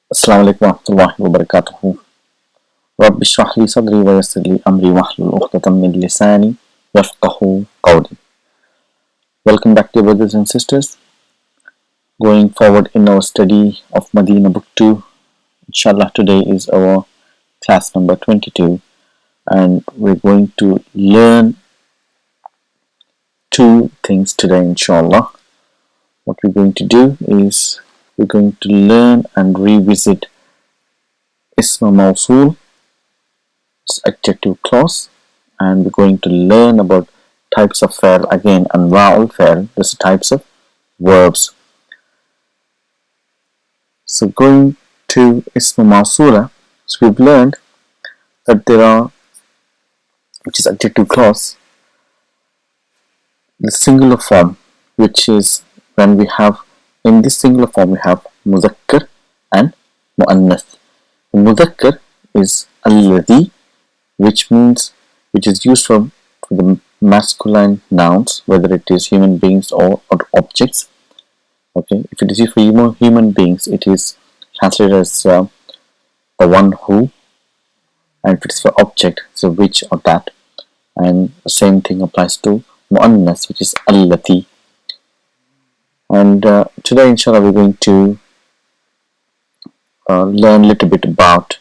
Assalamu alaikum warahmatullahi wabarakatuh. Rabbi shrah li sadri wa yassir li amri wahlul uqdatam min lisani yafqahu qawli. Welcome back to brothers and sisters. Going forward in our study of Madinah book 2. Inshallah, today is our class number 22 and we're going to learn two things today, inshallah. What we're going to do is we're going to learn and revisit ism mawsul, adjective clause, and we're going to learn about types of fi'l again, anwa'ul fi'l, these are types of verbs. So going to ism mawsula, so we've learned that there are, which is adjective clause, the singular form, which is when we have, in this singular form we have mudhakkar and muannath. Mudhakkar is alladhi, which is used for the masculine nouns, whether it is human beings or objects. Okay, if it is used for human beings, it is translated as the one who, and if it is for object, it's a which or that. And the same thing applies to muannas, which is allati. And today, inshallah, we're going to learn a little bit about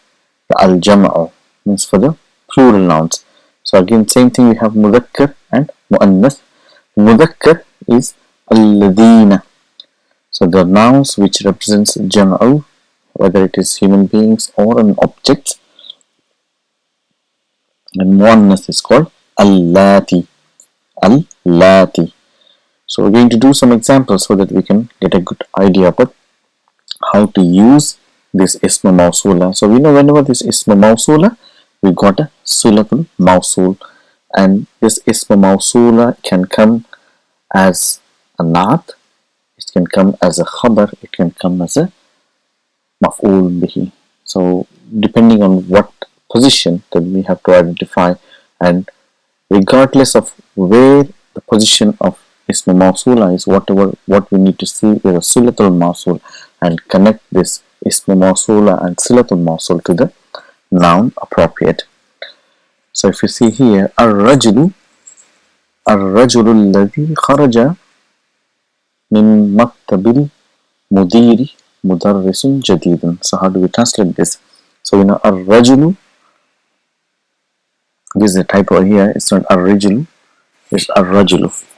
the al-jam'u, means for the plural nouns. So again, same thing, we have mudhakkar and muannath. Mudhakkar is alladhina. So the nouns which represents jam'u, whether it is human beings or an object. And muannath is called allati. Allati. So we're going to do some examples so that we can get a good idea about how to use this ism mawsula. So we know whenever this ism mawsula, we got a silatul mawsul, and this ism mawsula can come as a naat, it can come as a khabar, it can come as a maf'ul bihi. So depending on what position that we have to identify, and regardless of where the position of ism mawsula is, what we need to see is a silatul mawsul and connect this ism mawsula and silatul mawsul to the noun appropriate. So if you see here, ar-rajulu alladhi kharaja min maktabil mudiri mudarrisun jadidun. So how do we translate this? So we know ar-rajulu, this is a typo here, it's not ar-rajulu, it's ar-rajulu.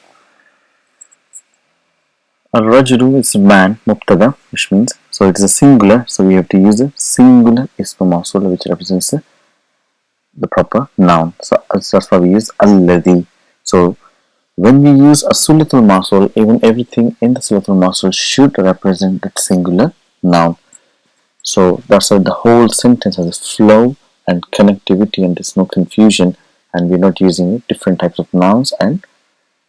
Ar-rajulu is man, mubtada, which means, so it is a singular, so we have to use a singular ism mawsula which represents the proper noun. So that's why we use alladhi. So when we use a silatul mawsul, even everything in the silatul mawsul should represent that singular noun. So that's why the whole sentence has a flow and connectivity, and there's no confusion, and we're not using different types of nouns and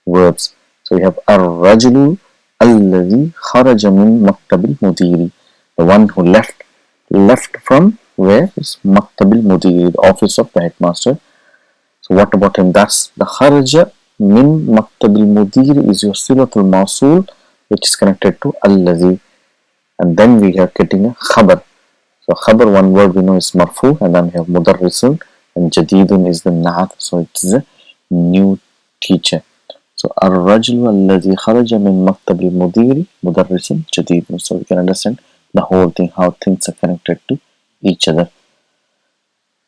verbs. So we have ar-rajulu alladhi kharaja min maktabil mudiri, the one who left from where is maktabil mudiri, the office of the headmaster. So what about him? That's the kharaja min maktabil mudiri is your silatul mawsul, which is connected to alladhi, and then we are getting a khabar. So khabar, one word we know is marfu, and then we have mudarrisun, and jadidun is the naat, so it is a new teacher. So ar-rajulu alladhi kharaja min maktabil mudiri mudarrisun jadidun. So we can understand the whole thing, how things are connected to each other.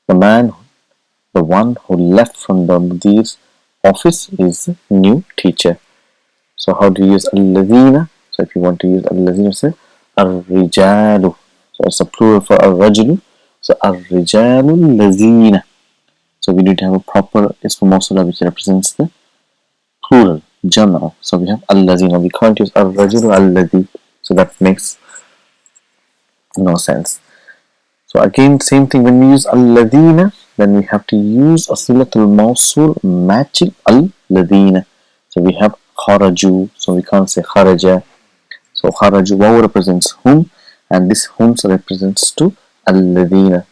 The one who left from the mudir's office is the new teacher. So how do you use alladhina? So if you want to use alladhina, say ar-rijalu. So it's a plural for ar-rajulu. So ar-rijalu alladhina. So we need to have a proper ism mawsula which represents the plural, jam'u. So we have alladhina. We can't use ar-rajulu alladhi. So that makes no sense. So again, same thing, when we use alladhina, then we have to use a silatul mawsul matching alladhina. So we have kharaju, so we can't say kharaja. So kharaju, waw represents whom, and this whom represents to alladhina,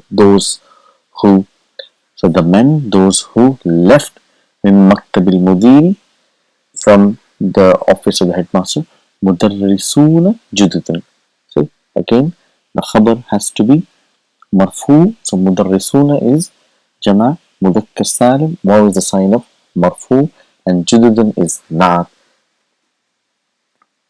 those who. So the men, those who left min maktabil mudiri, from the office of the headmaster, mudarrisuna jududun. So again, The khabar has to be marfu. So mudarrisuna is jama' mudhakkar salim. Waw is the sign of marfu, and jududun is naat.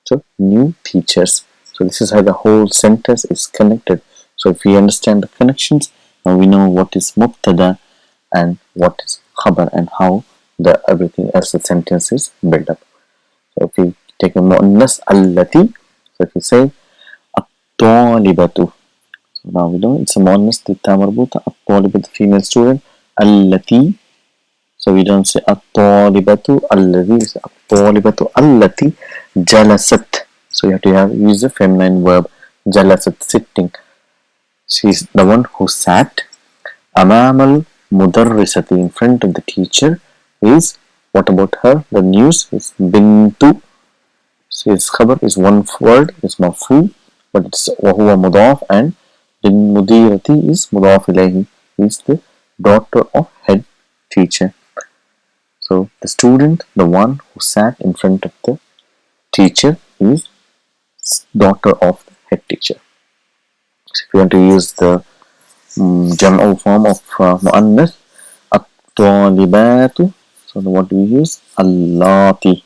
So new teachers. So this is how the whole sentence is connected. So if we understand the connections, now we know what is mubtada and what is khabar and how the everything else the sentence is built up. So if we take a muannas allati, so if we say at-talibatu, so now we know it's a muannas tita marbuta, at-talibatu female student, allati. So we don't say at-talibatu alladhi, we say at-talibatu allati jalasat. So you have to use the feminine verb jalasat, sitting. She's the one who sat. Amamal mudarrisati, in front of the teacher, is what about her? The news is bintu. So his khabar is one word, is mafu, but it's wahuwa mudaf, and bin mudirati is mudaf ilayhi, is the daughter of head teacher. So the student, the one who sat in front of the teacher, is daughter of the head teacher. So if you want to use the jam'u form of mu'annas, at-talibatu, so what do we use? Allati.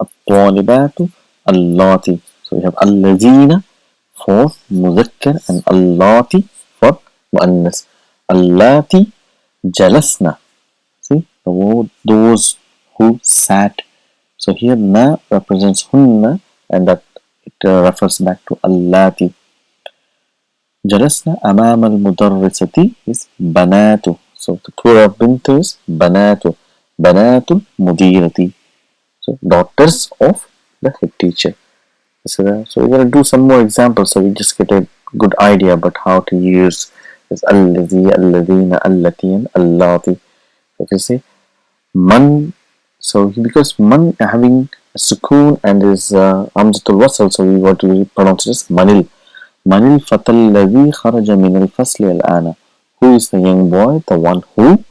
At-talibatu allati. So we have allazina for mudhakkar and allati for mu'annas. Allati jalasna. See, the word those who sat. So here na represents hunna, and that it refers back to allati. Jalasna amama al-mudarrisati is banatu. So the plural of bint is banatu. Banatul mudirati. So daughters of the head teacher. So we're going to do some more examples so we just get a good idea about how to use this allazi, alladina, allati, and allati. If you say man, so because man having a sukoon and is hamzatul wasl, so we want to pronounce this manil. Manil fatal ladhi kharaja min al-fasli al-ana. Who is the young boy? The one who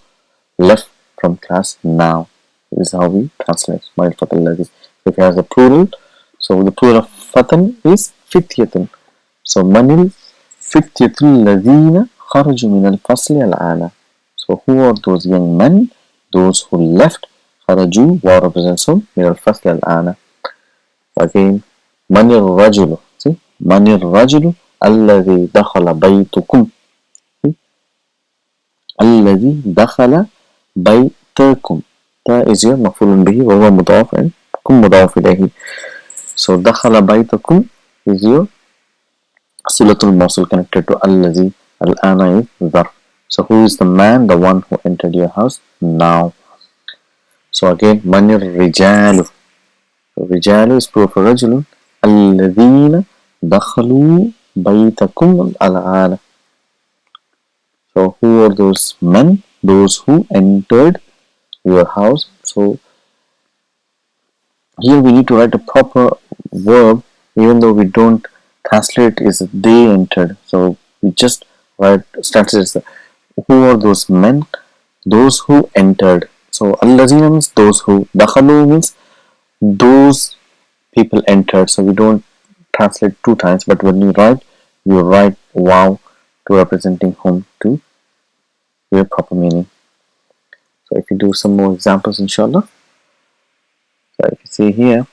left from class now. This is how we translate manil fatal ladhi. If it has a plural, so the plural of fatan is fityatun. So manil fityatul ladhina kharaju min al-fasli al-ana. So who are those young men? Those who left. Kharaju wa represents min al-fasli al-ana. Again, manir rajulu. See, manir rajulu alladhi dakhala baytukum. Alladhi dakhala baytakum. Ta is your maf'ulun bihi wa huwa mudaf and kum mudaf ilayhi. So dakhala baytakum is your silatul mawsul connected to alladhi. Al-ana is dharf. So who is the man? The one who entered your house now. So again, manir rijalu. So rijalu is plural for rajulun. Alladhina dakhalu baytakum al-ana. So who are those men? Those who entered your house. So here we need to write a proper verb, even though we don't translate it as they entered. So we just write translate as who are those men? Those who entered. So allazina means those who. Dakhalu means those people entered. So we don't translate two times, but when you write wow to representing whom to your proper meaning. So if you do some more examples, inshallah. So if you see here,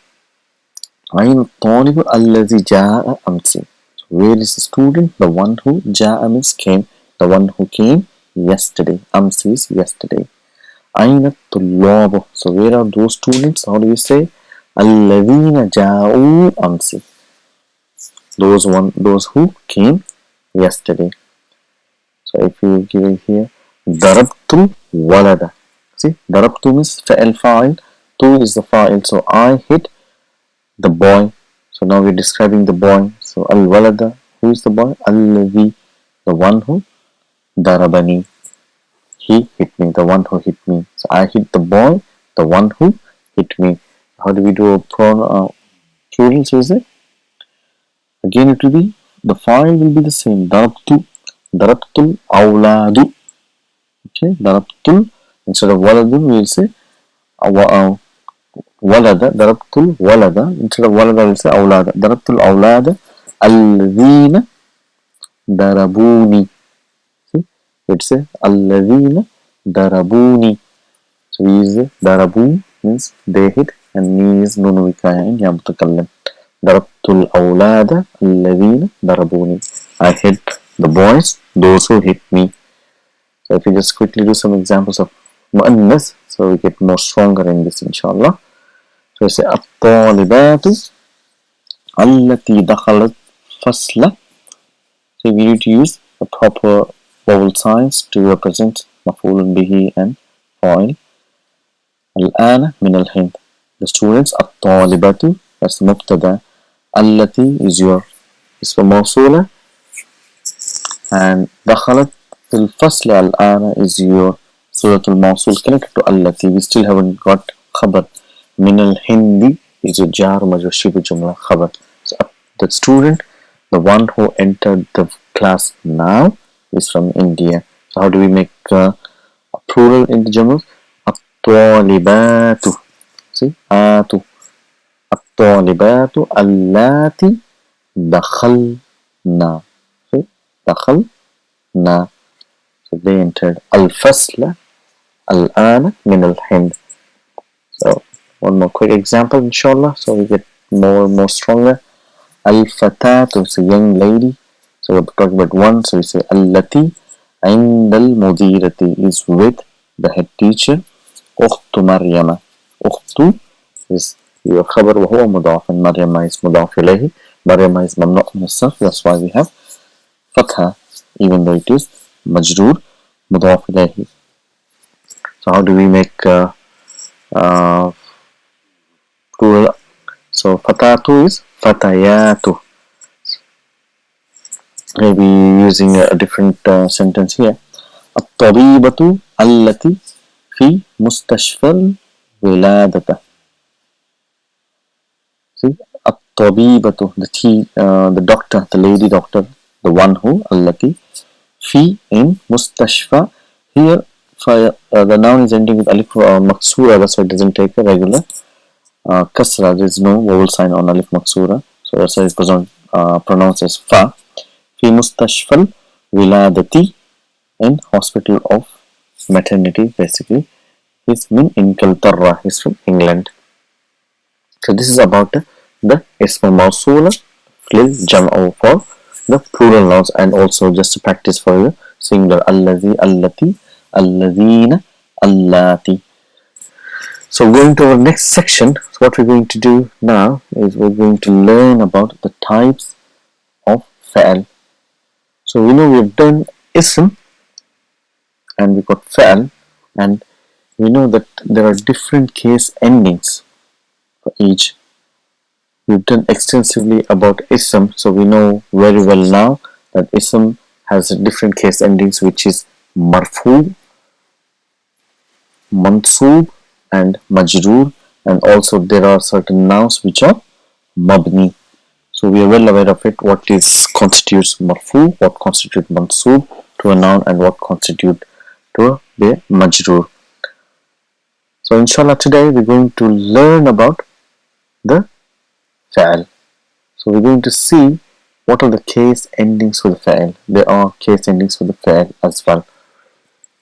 Ayn al-talibu allazi jaa amsi. So where is the student? The one who jaa means came. The one who came yesterday. Amsi is yesterday. Ayn al-tullabu. So where are those students? How do you say? Alladhina jaa'u amsi. Those who came yesterday. So if you give it here, darabtul walada. See, darabtu means fa'il fa'il. Tu is the fa'il. So I hit the boy. So now we're describing the boy. So al walada. Who is the boy? Alladhi. The one who darabani. He hit me. The one who hit me. So I hit the boy. The one who hit me. How do we do a plural? So is it? Again, it will be the file will be the same. Darabtul awladu. Okay, darabtul. Instead of waladun, we will say walada. Darabtul walada. Instead of walada, we will say awlada. Darabtul awlada alladhina darabuni. See, it's a alladhina darabuni. So we use the darabu means they hit, and ni is nunu wikaya in ya mutakallim. Darabtul awlada alladhina darabuni. I hit the boys, those who hit me. So if we just quickly do some examples of mu'annas, so we get more stronger in this inshaAllah. So we say at-talibatu allati dakhalat fasla. So we need to use the proper vowel signs to represent maf'ulun bihi and fa'il. Al-ana min al-hind. The students, at-talibatu, that's the mubtada. Allati is your ism mawsula, and dakhalat al-fasl al-ana is your suratul mawsul connected to allati. We still haven't got khabar. Min al-hindi is your jar majrur shibu jumla khabar. So the student, the one who entered the class now, is from India. So how do we make a plural in the jumal? At-talibatu. See, atu. At-talibatu allati dakhalna. See, dakhalna. So they entered al-fasla al-ana min al-hind. So one more quick example inshallah, so we get more and more stronger. Al-fatatu is a young lady. So we're talking about one, so we say allati indal mudirati is with the head teacher. Ukhtu Maryama. Ukhtu is your khabar wa huwa mudaf, and Maryama is mudaf ilayhi. Maryama is mamnu' min as-sarf, that's why we have fatha even though it is majroor mudaf ilayhi. So how do we make plural? So fatatu is fatayatu. Maybe using a different sentence here. At-tabibatu allati fi mustashfal wiladata. See, at-tabibatu, the doctor, the lady doctor, the one who, allati fi in mustashfa. Here the noun is ending with alif maksura, that's why it doesn't take a regular kasra. There is no vowel sign on alif maksura, so that's why it's pronounced as fa. Fi mustashfal wiladati, in hospital of maternity, basically. He's min Inkaltarra, he's from England. So this is about the ism mawsula lil jam'u for the plural nouns, and also just to practice for the singular allazi, allati, alladhina, allati. So going to our next section, so what we're going to do now is we're going to learn about the types of fa'al. So we know we've done ism and we got fa'al, and we know that there are different case endings for each. We've done extensively about ism, so we know very well now that ism has different case endings, which is marfu, mansoob and majroor, and also there are certain nouns which are mabni. So we are well aware of it, what constitutes marfu, what constitutes mansoob to a noun, and what constitute to the majroor. So inshallah today we're going to learn about the fa'al. So we're going to see what are the case endings for the fa'al. There are case endings for the fa'al as well.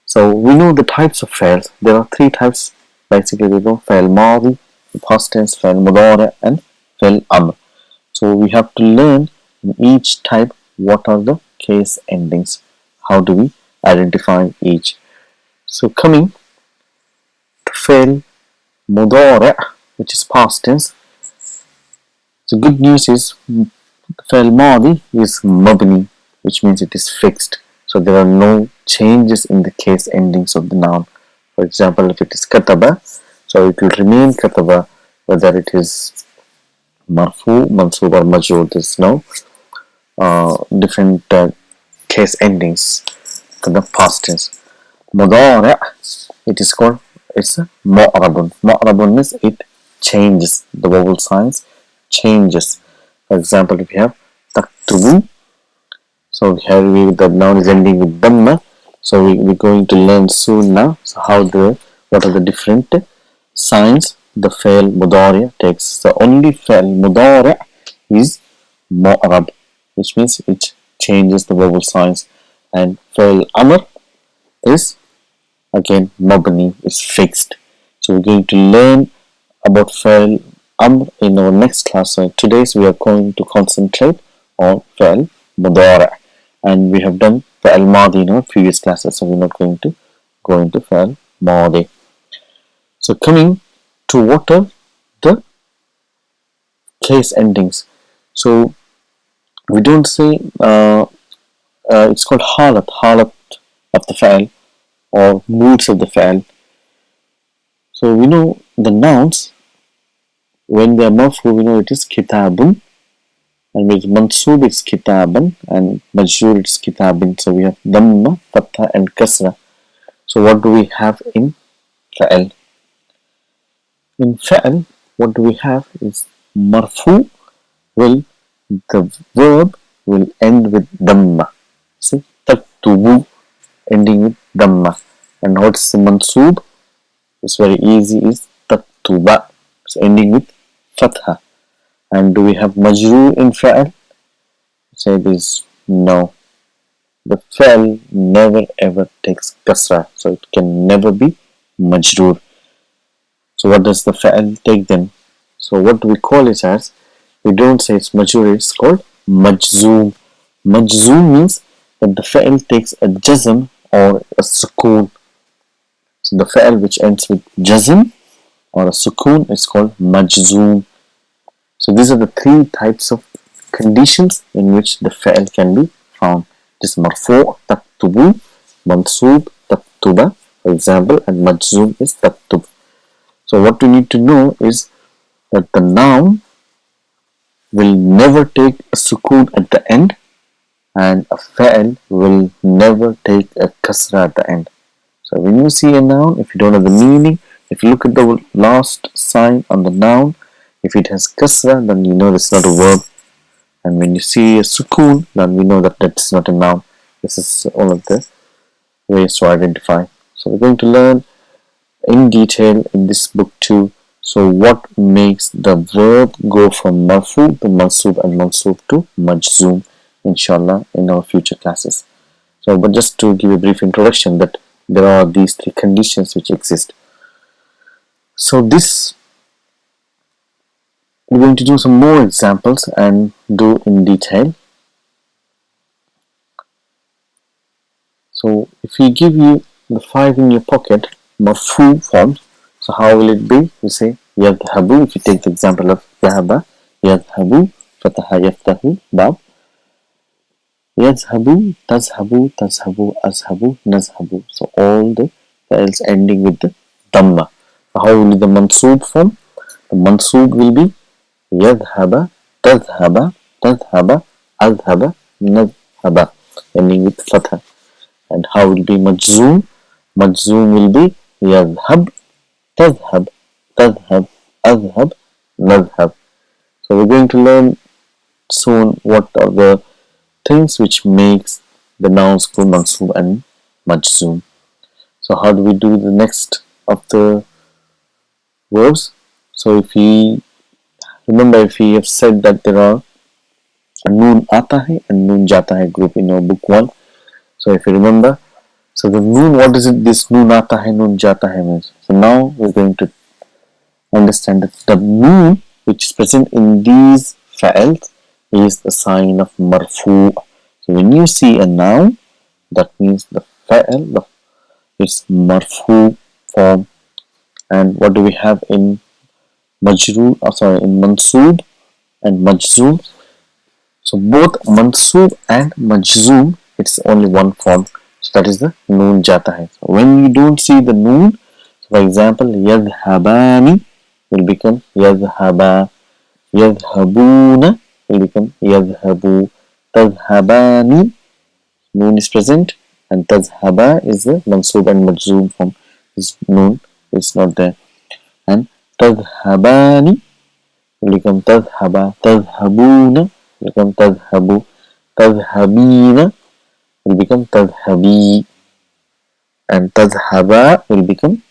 So we know the types of fa'als. There are three types basically. We know fa'al madi, the past tense, fa'al mudari, and fa'al amr. So we have to learn in each type what are the case endings. How do we identify each? So coming to fa'al mudari, which is past tense. So good news is fa'al madi is mabni, which means it is fixed. So there are no changes in the case endings of the noun. For example, if it is kataba, so it will remain kataba, whether it is marfu, mansoob or majroor. There is no different case endings for the past tense. Mudari, it is called, it's a mu'rabun. Mu'rabun means it changes, the vowel signs changes. For example, if you have taktubu, so here the noun is ending with dhamma. So we're going to learn soon now. So what are the different signs the fa'al mudari takes. So only fa'al mudari is mu'rab, which means it changes the vowel signs, and fi'l amr is again mabni, is fixed. So we're going to learn about fi'l amr in our next class. So today's we are going to concentrate on fi'l mudara, and we have done fi'l madi in our previous classes, so we're not going to go into fi'l madi. So coming to what are the case endings. So we don't say it's called halat of the fi'l or moods of the fi'l. So we know the nouns, when they are marfu, we know it is kitabun, and with mansoob it's kitaban, and majroor it's kitabin. So we have dhamma, fatha and kasra. So what do we have in fi'l? In fi'l, what do we have is marfu the verb will end with dhamma. See, taktubu ending with dhamma. And what's the mansoob? It's very easy, is taktuba, so ending with fatha. And do we have majroor in fi'l? Say this, no. The fi'l never ever takes kasra, so it can never be majroor. So what does the fi'l take then? So what do we call it as? We don't say it's majroor, it's called majzoom. Majzoom means that the fi'l takes a jazm or a sukoon. So the fi'l which ends with jazm or a sukoon is called majzoom. So these are the three types of conditions in which the fi'l can be found. It is marfu, taktubu, mansoob, taktuba, for example, and majzoom is taktub. So what we need to know is that the noun will never take a sukoon at the end, and a fi'l will never take a kasra at the end. So when you see a noun, if you don't know the meaning, if you look at the last sign on the noun, if it has kasra, then you know it's not a verb. And when you see a sukoon, then we know that that's not a noun. This is all of the ways to identify. So we're going to learn in detail in this book too. So what makes the verb go from marfu to mansoob and mansoob to majzoom, inshallah, in our future classes. So but just to give a brief introduction, that there are these three conditions which exist. So this, we're going to do some more examples and do in detail. So if we give you the 5 in your pocket, marfu forms, so how will it be? We say yadhabu. If you take the example of dhahaba, yadhabu, fataha yaftahu, bab, yadhabu, tazhabu, tazhabu, azhabu, nazhabu. So all the fi'ls ending with the dhamma. So how will the mansoob form? The mansoob will be yadhaba, tadhaba, tadhaba, azhaba, nazhaba, ending with fatha. And how will be majzoom? Majzoom will be yadhab, tadhab, tadhab, adhab, nadhab. So we're going to learn soon what are the things which makes the nouns go mansoob and majzoom. So how do we do the next of the verbs? So if we remember, if we have said that there are a noon aata hai and noon jata hai group in our book 1. So if you remember, so the noon, what is it, this noon aata hai, noon jata hai means? So now we're going to understand that the noon which is present in these fi'ls is the sign of marfu. So when you see a noun, that means the fi'l is marfu form. And what do we have in majroor, in mansoob and majzoom? So both mansoob and majzoom, it's only one form. So that is the noon jata hai. So when you don't see the noon, so for example, yadhabani will become yadhaba, yadhabuna will become yadhabu, tadhabani, noon is present, and tadhaba is the mansoob and majzoom form. This noon is not there. And tadhabani will become tadhaba, tadhabuna will become tadhabu, tadhabina will become tadhabi, and tadhaba will become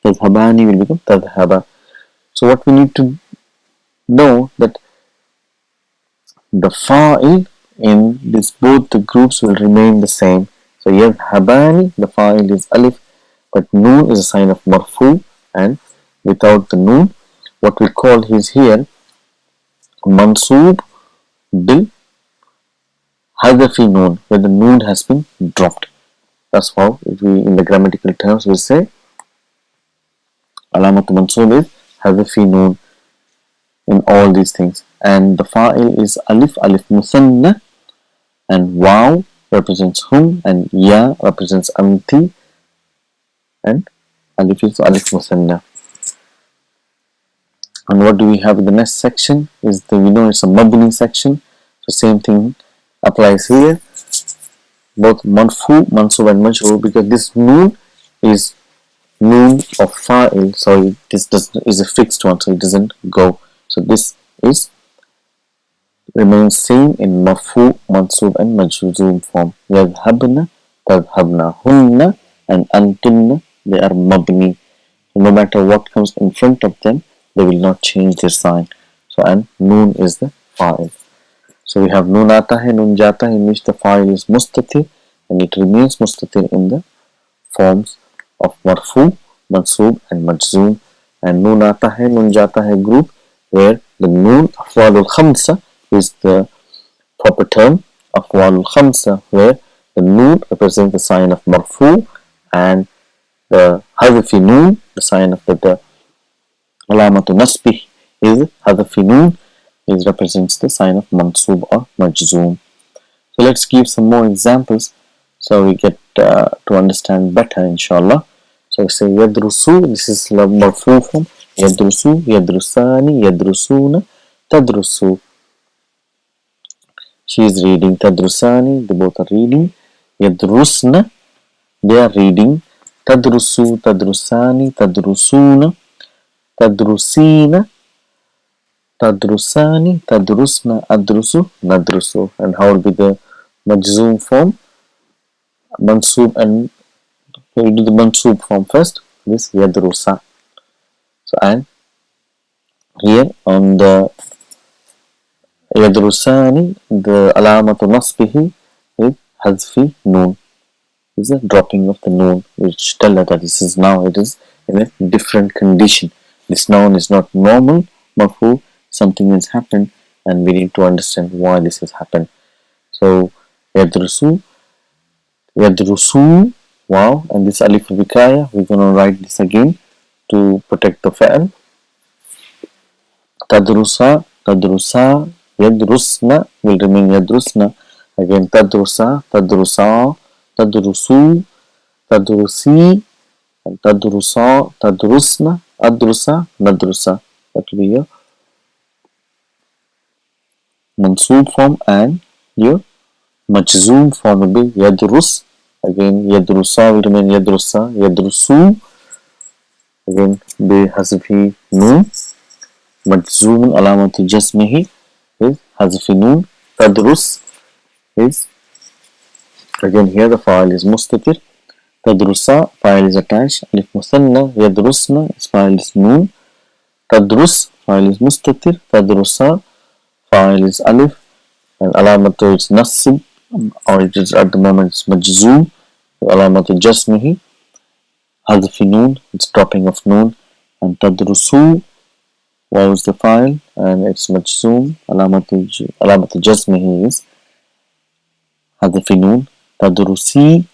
tadhabani will become tadhaba. So what we need to know, that the fa'il in this both the groups will remain the same. So yadhabani, the fa'il is alif, but noon is a sign of marfu, and without the noon, what we call is here mansoob bil hadafi noon, where the noon has been dropped. That's how we, in the grammatical terms, we say alamat mansoob is hadafi noon in all these things. And the fa'il is alif, alif musanna, and waw represents whom, and ya represents anti, and alif is alif musanna. And what do we have in the next section is the, we know it's a mabni section, so same thing applies here, both marfu, mansub and majroor, because this noon is noon of fa'il, so this is a fixed one, so it doesn't go. So this is remains same in marfu, mansub and majzoom form. Yadhabna, tadhabna, hunna and antunna, they are mabni. So no matter what comes in front of them, they will not change their sign. So and noon is the fa'il. So we have noon aata hai, noon jata hai, in which the fa'il is mustatir, and it remains mustatir in the forms of marfu, mansub and majzoom. And noon aata hai, noon jata hai group, where the noon afwalul khamsa is the proper term, afwalul khamsa, where the noon represents the sign of marfu, and the hadfi noon, the sign of the alamatu nasbih is hadfi noon, is represents the sign of mansub or majzoom. So let's give some more examples so we get to understand better, inshaAllah. So we say yadrusu, this is marfu form, yadrusu, yadrusani, yadrusuna, tadrusu. She is reading, tadrusani, they both are reading, yadrusna, they are reading, tadrusu, tadrusani, tadrusuna, tadrusina, tadrusani, tadrusna, adrusu, nadrusu. And how will be the majzoom form? Mansub, and we will do the mansub form first, this yadrusa. So and here on the yadrusani, the alamatu nasbihi is hazfi noon, is a dropping of the noon, which tell us that this is now, it is in a different condition. This noun is not normal marfu, something has happened, and we need to understand why this has happened. So yadrusu, yadrusu, wow, and this alif vikaya, we're going to write this again to protect the fa'al. Tadrusa, tadrusa, yadrusna will remain yadrusna. Again tadrusa, tadrusa, tadrusu, tadrusi, and tadrusa, tadrusna, adrusa, nadrusa. That will be your mansoob form, and your majzoom form will be yadrus. Again yadrusa will remain yadrusa, yadrusu, again be hazfi noon, majzoom alamatu jasmihi is hazfi noon, tadrus is, again here the fa'il is mustatir, tadrusa, fa'il is attached, alif musanna, yadrusna, its fa'il is noon, tadrus, fa'il is mustatir, tadrusa, fa'il is alif, and alamatu is nasib, or it is at the moment it's majzoom, alamatu jasmihi, hadfi noon, it's dropping of noon, and tadrusu, what was the fa'il, and it's majzoom, alamatu jasmihi is hadfi noon, tadrusi,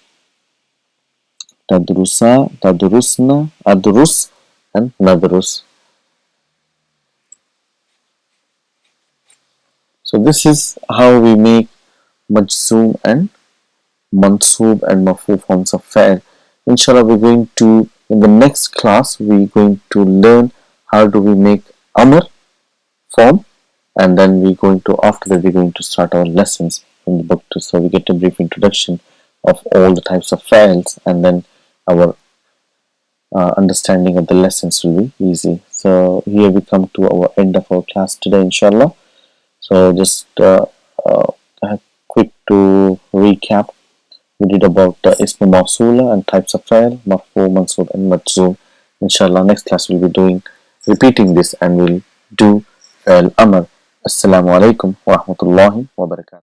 tadrusa, tadrusna, adrus, and nadrus. So this is how we make majzoom and mansoob and marfu forms of fa'il. Inshallah, we're going to, in the next class, we're going to learn how do we make amr form, and then we're going to, after that, we're going to start our lessons from the book too. So we get a brief introduction of all the types of fa'ils, and then our understanding of the lessons will be easy. So here we come to our end of our class today, inshallah. So just quick to recap, we did about ism mousula and types of fa'il, marfu, mansub and majzoom. Inshallah, next class we'll be repeating this, and we'll do fa'il amr. Assalamu alaikum wa rahmatullahi wa barakatuh.